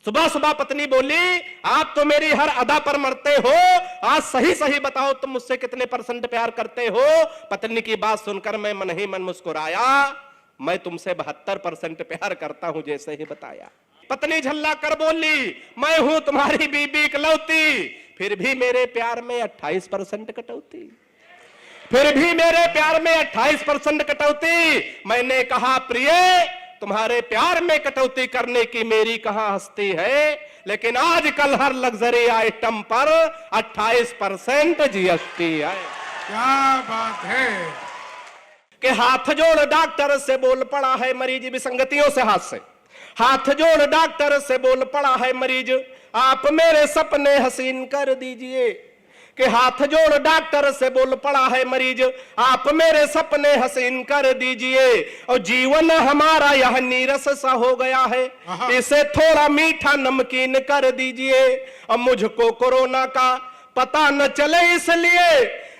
सुबह सुबह पत्नी बोली, आप तो मेरी हर अदा पर मरते हो, आज सही सही बताओ तुम मुझसे कितने % प्यार करते हो। पत्नी की बात सुनकर मैं मन ही मन मुस्कुराया, मैं तुमसे 72% प्यार करता हूं जैसे ही बताया। पत्नी झल्ला कर बोली, मैं हूं तुम्हारी बीबी इकलौती, फिर भी मेरे प्यार में 28% कटौती, फिर भी मेरे प्यार में 28% कटौती। मैंने कहा प्रिय, तुम्हारे प्यार में कटौती करने की मेरी कहां हस्ती है, लेकिन आजकल हर लग्जरी आइटम पर 28% GST है। क्या बात है कि हाथ जोड़ डॉक्टर से बोल पड़ा है मरीज, विसंगतियों से हाथ से हाथ जोड़ डॉक्टर से बोल पड़ा है मरीज, आप मेरे सपने हसीन कर दीजिए। कि हाथ जोड़ डॉक्टर से बोल पड़ा है मरीज, आप मेरे सपने हसीन कर दीजिए। और जीवन हमारा यह नीरस सा हो गया है, इसे थोड़ा मीठा नमकीन कर दीजिए। और मुझको कोरोना का पता न चले इसलिए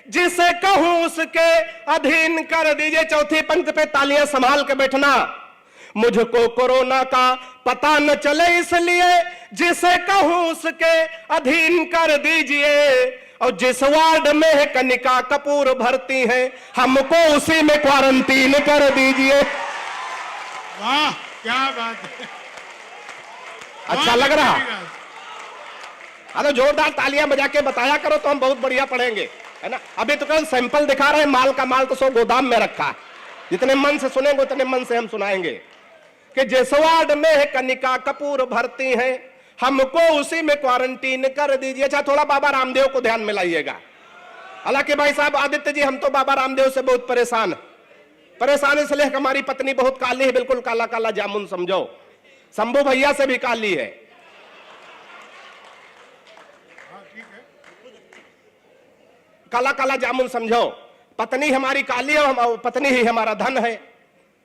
जिसे कहूं उसके अधीन कर दीजिए। चौथी पंक्ति पे तालियां संभाल के बैठना। मुझको कोरोना का पता न चले इसलिए जिसे कहूं उसके अधीन कर दीजिए। और जिस वार्ड में है कनिका कपूर भर्ती है, हमको उसी में क्वारंटीन कर दीजिए। वाह क्या बात है, अच्छा लग रहा? अरे जोरदार तालियां बजा के बताया करो तो हम बहुत बढ़िया पढ़ेंगे, है ना। अभी तो कल सैंपल दिखा रहे हैं, माल का माल तो सो गोदाम में रखा है। जितने मन से सुनेंगे उतने मन से हम सुनाएंगे। कि जिस वार्ड में है कनिका कपूर भर्ती है, हमको उसी में क्वारंटीन कर दीजिए। अच्छा थोड़ा बाबा रामदेव को ध्यान में लाइएगा। हालांकि भाई साहब आदित्य जी, हम तो बाबा रामदेव से बहुत परेशान इसलिए हमारी पत्नी बहुत काली है, बिल्कुल काला काला जामुन समझो। शंभू भैया से भी काली है। काला काला जामुन समझो। पत्नी हमारी काली है, पत्नी ही हमारा धन है।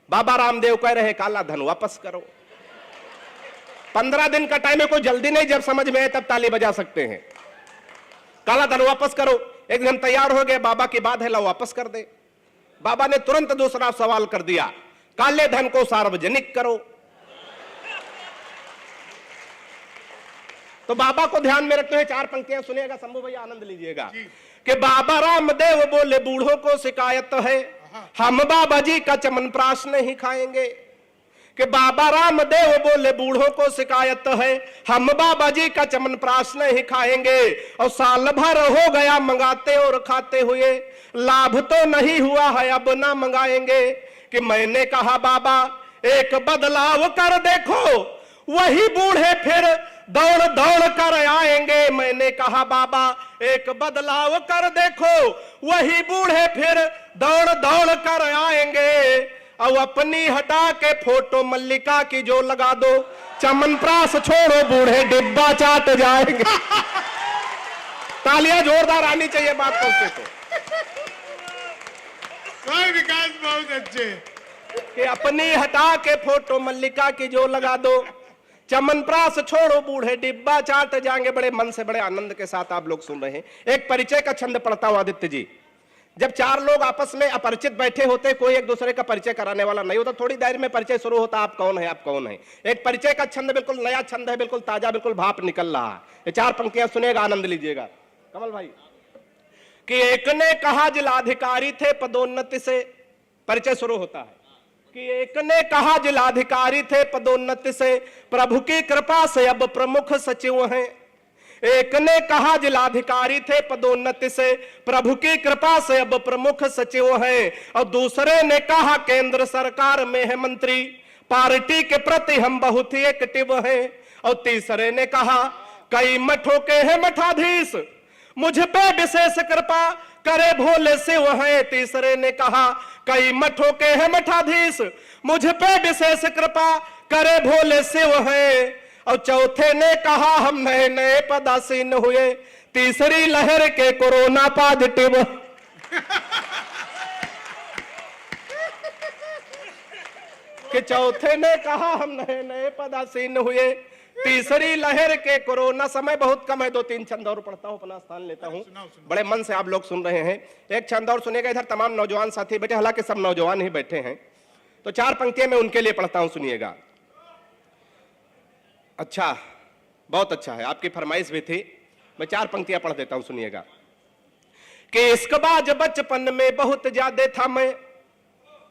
बाबा रामदेव कह रहे काला धन वापस करो। 15 दिन का टाइम है, कोई जल्दी नहीं, जब समझ में आए तब ताली बजा सकते हैं। काला धन वापस करो। एक दिन तैयार हो गए, बाबा की बात है ला वापस कर दे। बाबा ने तुरंत दूसरा सवाल कर दिया, काले धन को सार्वजनिक करो। तो बाबा को ध्यान में रखते हुए 4 पंक्तियां सुनिएगा, शंभू भैया आनंद लीजिएगा। कि बाबा रामदेव बोले बूढ़ों को शिकायत है, हम बाबा जी का चमनप्राश नहीं खाएंगे। कि बाबा रामदेव बोले बूढ़ों को शिकायत है, हम बाबा जी का चमनप्राश नहीं खाएंगे। और साल भर हो गया मंगाते और खाते हुए, लाभ तो नहीं हुआ है अब ना मंगाएंगे। कि मैंने कहा बाबा एक बदलाव कर देखो, वही बूढ़े फिर दौड़ दौड़ कर आएंगे। मैंने कहा बाबा एक बदलाव कर देखो, वही बूढ़े फिर दौड़ दौड़ कर आएंगे। और अपनी हटा के फोटो मल्लिका की जो लगा दो, चमनप्राश छोड़ो बूढ़े डिब्बा चाट जाएंगे। तालियां जोरदार आनी चाहिए बात करते तो। विकास बहुत अच्छे। कि अपनी हटा के फोटो मल्लिका की जो लगा दो, चमनप्राश छोड़ो बूढ़े डिब्बा चाट जाएंगे। बड़े मन से बड़े आनंद के साथ आप लोग सुन रहे हैं। एक परिचय का छंद पढ़ता हूं आदित्य जी। जब 4 लोग आपस में अपरिचित बैठे होते, कोई एक दूसरे का परिचय कराने वाला नहीं होता, थोड़ी देर में परिचय शुरू होता, आप कौन है आप कौन है। एक परिचय का छंद बिल्कुल नया छंद है, बिल्कुल ताजा, बिल्कुल भाप निकल रहा है। ये 4 पंक्तियां सुनेगा, आनंद लीजिएगा। कमल भाई। कि एक ने कहा जिलाधिकारी थे पदोन्नति से, परिचय शुरू होता है। कि एक ने कहा जिलाधिकारी थे पदोन्नति से, प्रभु की कृपा से अब प्रमुख सचिव हैं। एक ने कहा जिलाधिकारी थे पदोन्नति से, प्रभु की कृपा से अब प्रमुख सचिव हैं। और दूसरे ने कहा केंद्र सरकार में है मंत्री, पार्टी के प्रति हम बहुत ही एक्टिव हैं। और तीसरे ने कहा कई मठों के हैं मठाधीश, मुझ पे विशेष कृपा करे भोले शिव हैं। तीसरे ने कहा कई मठों के हैं मठाधीश, मुझ पे विशेष कृपा करे भोले शिव हैं। और चौथे ने कहा हम नए नए पदासीन हुए, तीसरी लहर के कोरोना पॉजिटिव। कि चौथे ने कहा हम नए नए पदासीन हुए, तीसरी लहर के कोरोना। समय बहुत कम है, 2-3 छंद और पढ़ता हूं, अपना स्थान लेता हूं। बड़े मन से आप लोग सुन रहे हैं। एक छंद और सुनेगा। इधर तमाम नौजवान साथी बैठे, हालांकि सब नौजवान ही बैठे हैं, तो 4 पंक्तियां मैं उनके लिए पढ़ता हूं, सुनिएगा। अच्छा बहुत अच्छा है, आपकी फरमाइश भी थी। मैं 4 पंक्तियां पढ़ देता हूं, सुनिएगा। कि इश्कबाज बचपन में बहुत ज्यादा था मैं।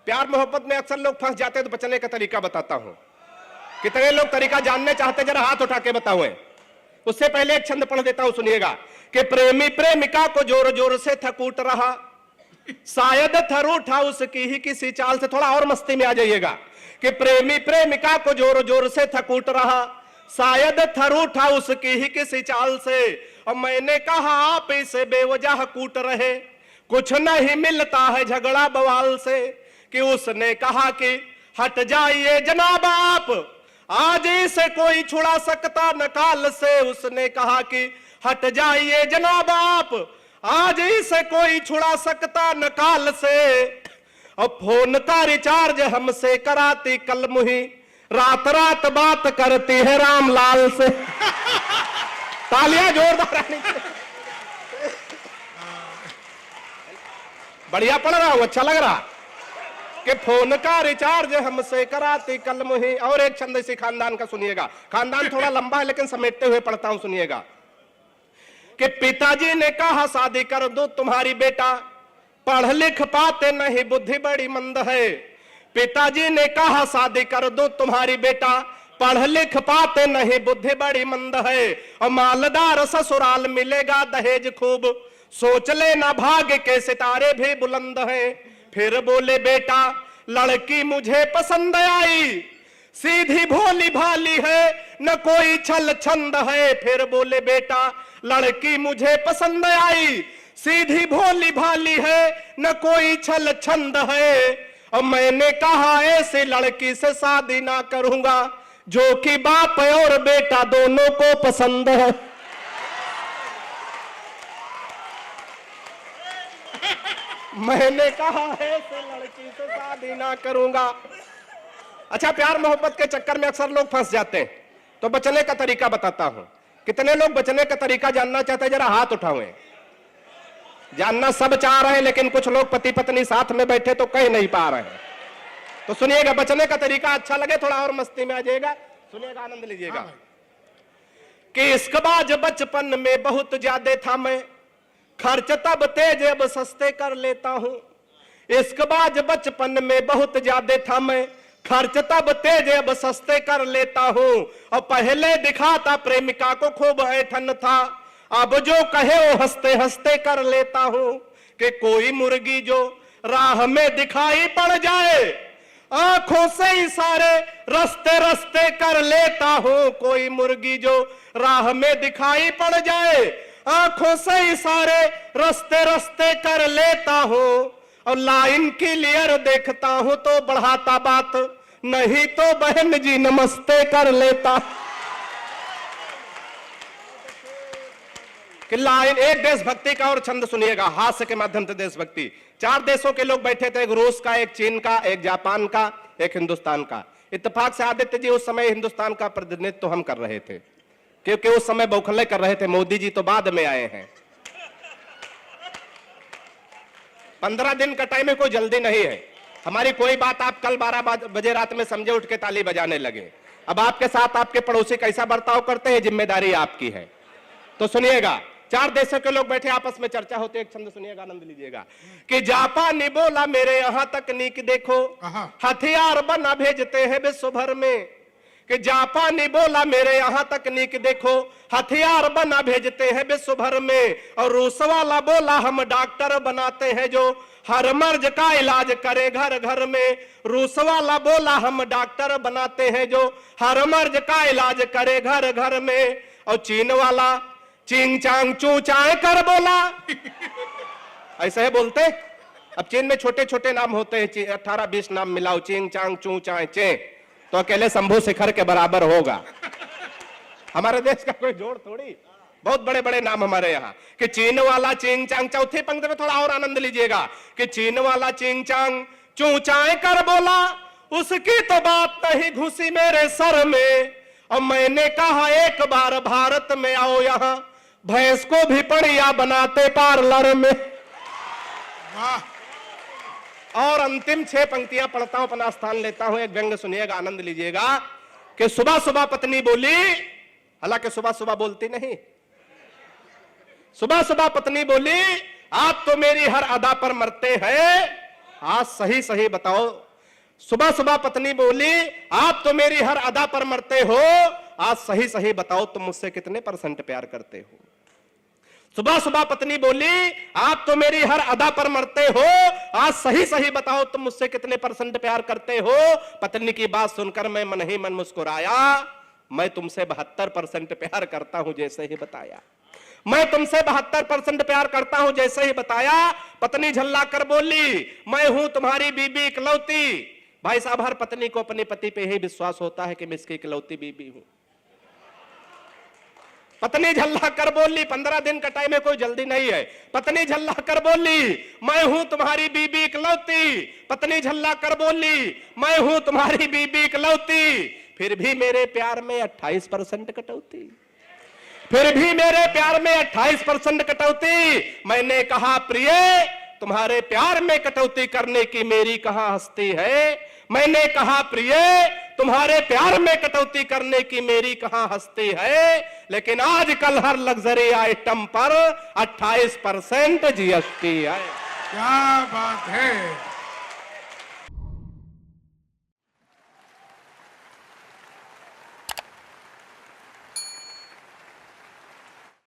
प्यार मोहब्बत में अक्सर लोग फंस जाते हैं, तो बचने का तरीका बताता हूं। कितने लोग तरीका जानने चाहते, जरा हाथ उठा के बताओ। उससे पहले एक छंद पढ़ देता हूं, सुनिएगा। कि प्रेमी प्रेमिका को जोर जोर से थकूट रहा, शायद थर उठा उसकी ही किसी चाल से। थोड़ा और मस्ती में आ जाइएगा। कि प्रेमी प्रेमिका को जोर जोर से थकूट रहा, शायद थर उठा उसकी ही किसी चाल से। और मैंने कहा आप इसे बेवजह कूट रहे, कुछ नहीं मिलता है झगड़ा बवाल से। कि उसने कहा कि हट जाइए जनाब आप, आज इसे कोई छुड़ा सकता न काल से। उसने कहा कि हट जाइए जनाब आप, आज इसे कोई छुड़ा सकता न काल से। और फोन का रिचार्ज हमसे कराती कल मुही, रात रात बात करती है रामलाल से। तालियां जोरदार आनी चाहिए। बढ़िया पढ़ रहा हूं, अच्छा लग रहा। कि फोन का रिचार्ज हमसे कराती कल मुही। और एक छंद इसी खानदान का सुनिएगा। खानदान थोड़ा लंबा है लेकिन समेटते हुए पढ़ता हूं, सुनिएगा। कि पिताजी ने कहा शादी कर दो तुम्हारी बेटा, पढ़ लिख पाते नहीं बुद्धि बड़ी मंद है। पिताजी ने कहा शादी कर दो तुम्हारी बेटा, पढ़ लिख पाते नहीं बुद्धि बड़ी मंद है। और मालदार ससुराल मिलेगा दहेज खूब, सोच लेना भाग्य के सितारे भी बुलंद हैं। फिर बोले बेटा लड़की मुझे पसंद आई, सीधी भोली भाली है न कोई छल छंद है। फिर बोले बेटा लड़की मुझे पसंद आई, सीधी भोली भाली है न कोई छल छंद है। और मैंने कहा ऐसे लड़की से शादी ना करूंगा, जो कि बाप और बेटा दोनों को पसंद है। मैंने कहा ऐसे लड़की से शादी ना करूंगा। अच्छा, प्यार मोहब्बत के चक्कर में अक्सर लोग फंस जाते हैं, तो बचने का तरीका बताता हूं। कितने लोग बचने का तरीका जानना चाहते हैं, जरा हाथ उठाएं। जानना सब चाह रहे हैं, लेकिन कुछ लोग पति पत्नी साथ में बैठे तो कह नहीं पा रहे हैं। तो सुनिएगा, बचने का तरीका अच्छा लगे थोड़ा और मस्ती में आ जाएगा, सुनिएगा, आनंद लीजिएगा। कि इश्कबाज बचपन में बहुत ज्यादा था मैं, खर्च तब तेज अब सस्ते कर लेता हूं। इश्कबाज बचपन में बहुत ज्यादा था मैं, खर्च तब तेज अब सस्ते कर लेता हूं। और पहले दिखाता प्रेमिका को खूब ऐठन था, अब जो कहे वो हंसते हंसते कर लेता हूं। कि कोई मुर्गी जो राह में दिखाई पड़ जाए, आंखों से इशारे रस्ते रस्ते कर लेता हूं। कोई मुर्गी जो राह में दिखाई पड़ जाए, आंखों से इशारे रस्ते रस्ते कर लेता हूं। और लाइन क्लियर देखता हूं तो बढ़ाता बात, नहीं तो बहन जी नमस्ते कर लेता। कि लाइन, एक देशभक्ति का और छंद सुनिएगा, हास्य के माध्यम से देशभक्ति। 4 देशों के लोग बैठे थे, एक रूस का, एक चीन का, एक जापान का, एक हिंदुस्तान का। इत्तेफाक से आदित्य जी उस समय हिंदुस्तान का प्रतिनिधित्व तो हम कर रहे थे, क्योंकि उस समय बौखले कर रहे थे। मोदी जी तो बाद में आए हैं। 15 दिन का टाइम है, कोई जल्दी नहीं है। हमारी कोई बात आप कल 12 बजे रात में समझे, उठ के ताली बजाने लगे। अब आपके साथ आपके पड़ोसी कैसा बर्ताव करते हैं, जिम्मेदारी आपकी है। तो सुनिएगा, 4 देशों के लोग बैठे आपस में चर्चा होते, एक छंद सुनिएगा, आनंद लीजिएगा। कि जापानी बोला मेरे यहाँ तकनीक देखो, हथियार बना भेजते हैं विश्व भर में। कि जापानी बोला मेरे यहाँ तकनीक देखो, हथियार बना भेजते हैं विश्व भर में। और रूस वाला बोला हम डॉक्टर बनाते हैं जो हर मर्ज का इलाज करे घर घर में। रूस वाला बोला हम डॉक्टर बनाते हैं जो हर मर्ज का इलाज करे घर घर में। और चीन वाला चिंग चांग चू चाय कर बोला। ऐसे है बोलते। अब चीन में छोटे छोटे नाम होते हैं, 18-20 नाम मिलाओ, चिंग चांग चू चाय चे, तो अकेले शंभू शिखर के बराबर होगा। हमारे देश का कोई जोड़ थोड़ी, बहुत बड़े बड़े नाम हमारे यहाँ। कि चीन वाला चिंग चांग, चौथी पंक्ति में थोड़ा और आनंद लीजिएगा। कि चीन वाला चिंग चांग चू चाय कर बोला, उसकी तो बात नहीं घुसी मेरे सर में। और मैंने कहा एक बार भारत में आओ, यहाँ भैंस को भी पड़िया बनाते पार्लर में। वाह, और अंतिम 6 पंक्तियां पढ़ता हूं, अपना स्थान लेता हूं। एक व्यंग सुनिएगा, आनंद लीजिएगा। कि सुबह सुबह पत्नी बोली हालांकि सुबह सुबह बोलती नहीं। सुबह सुबह पत्नी बोली, आप तो मेरी हर अदा पर मरते हैं, आज सही सही बताओ। सुबह सुबह पत्नी बोली, आप तो मेरी हर अदा पर मरते हो, आज सही सही बताओ तुम मुझसे कितने % प्यार करते हो। सुबह सुबह पत्नी बोली, आप तो मेरी हर अदा पर मरते हो, आज सही सही बताओ तुम मुझसे कितने % प्यार करते हो। पत्नी की बात सुनकर मैं मन ही मन मुस्कुराया, मैं तुमसे 72% प्यार करता हूं जैसे ही बताया। मैं तुमसे 72% प्यार करता हूं जैसे ही बताया। पत्नी झल्ला कर बोली, मैं हूं तुम्हारी बीबी इकलौती। भाई साहब, हर पत्नी को अपने पति पे ही विश्वास होता है कि मैं इसकी इकलौती बीबी हूं। पत्नी झल्ला कर बोली, 15 दिन का टाइम है, कोई जल्दी नहीं है। पत्नी झल्ला कर बोली, मैं हूं तुम्हारी बीबी इकलौती। पत्नी झल्ला कर बोली, मैं हूं तुम्हारी बीबी इकलौती। फिर भी मेरे प्यार में 28% कटौती। फिर भी मेरे प्यार में 28% कटौती। मैंने कहा, प्रिय, तुम्हारे प्यार में कटौती करने की मेरी कहां हस्ती है। मैंने कहा, प्रिय, तुम्हारे प्यार में कटौती करने की मेरी कहां हस्ती है। लेकिन आजकल हर लग्जरी आइटम पर 28% GST है। क्या बात है।